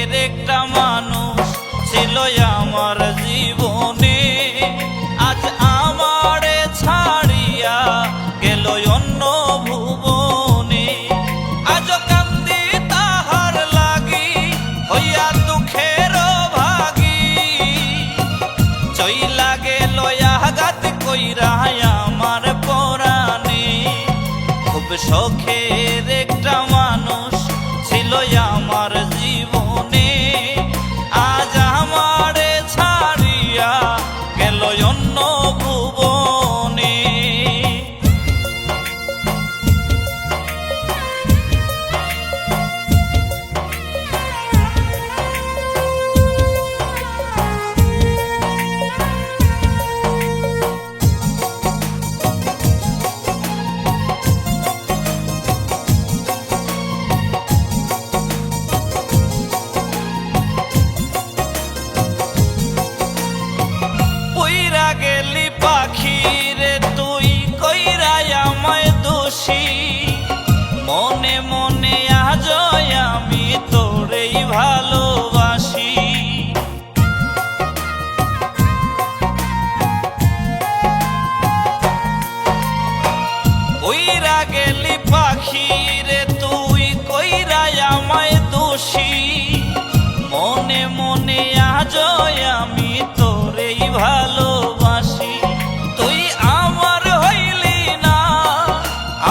শখের একটা মানুষ ছিল আমার জীবনে, আজ আমারে ছাড়িয়া গেল অন্য ভুবনে। আজ কান্দি তাহার লাগি হইয়া দুঃখের ভাগী, চইলা গেল আঘাত কইরা আমার পরাণে। খুব শখের একটা মানুষ ছিল আমার জীবনে, আজ আমারে ছাড়িয়া গেল অন্য ভুবনে। গেলি পাখি রে তুই কইরা আমায় দোষী, মনে মনে আজ আমি তোরেই ভালোবাসি। কইরা গেলি পাখি রে তুই কইরা আমায় দোষী, মনে মনে আজ আমি তোরেই ভালোবাসি। তুই আমার হইলি না,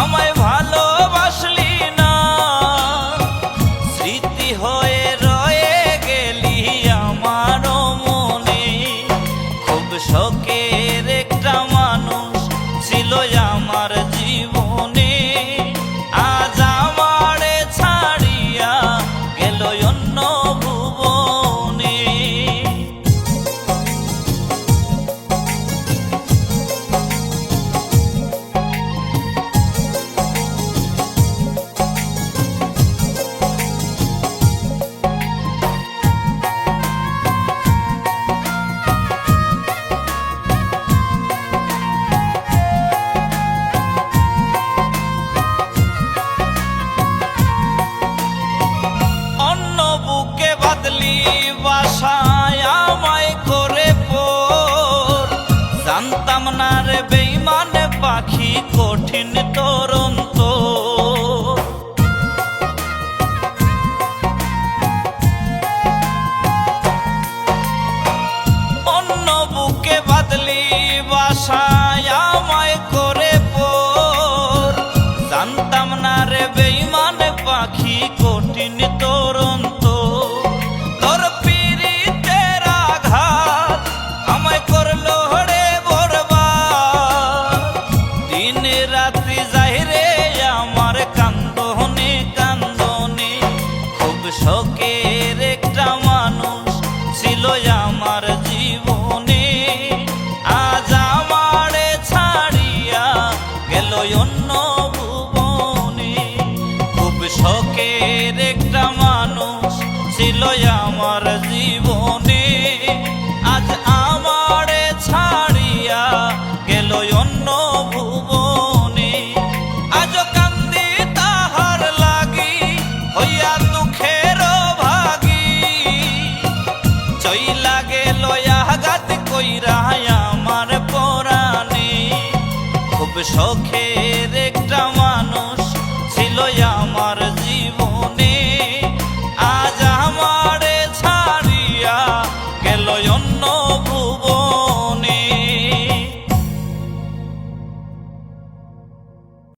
আমায় ভালোবাসলি না, স্মৃতি হয়ে রয়ে গেলি আমার মনে। খুব শখের একটা মানুষ ছিল আমার জীবনে, আজ আমারে ছাড়িয়া গেল অন্য ভুবনে। বুকে বাদলি বাসায় আমায় করে পোর, জানতাম না রে বেঈমান পাখি কঠিন তোর অন্তর। অন্য বুকে বাদলি বাসায় আমায় করে পোর, জানতাম না রে বেঈমান পাখি কঠিন তোর অন্তর। তোর পীড়িতের আঘাত আমায় করলো রে বরবাদ, দিন রাত্রি যাই রে আমার কান্দনে কান্দনে। খুব শখের একটা মানুষ ছিল আমার জীবনে, আজ আমারে ছাড়িয়া গেল অন্য ভুবনে। খুব শখের একটা মানুষ ছিল আমার জীবনে, আজ আমারে ছাড়িয়া গেল অন্য ভুবনে। আজ কান্দি তাহার লাগি হইয়া দুঃখের ভাগী, চইলা গেল আঘাত কইরা আমার পরাণে। খুব শখের একটা মানুষ ছিল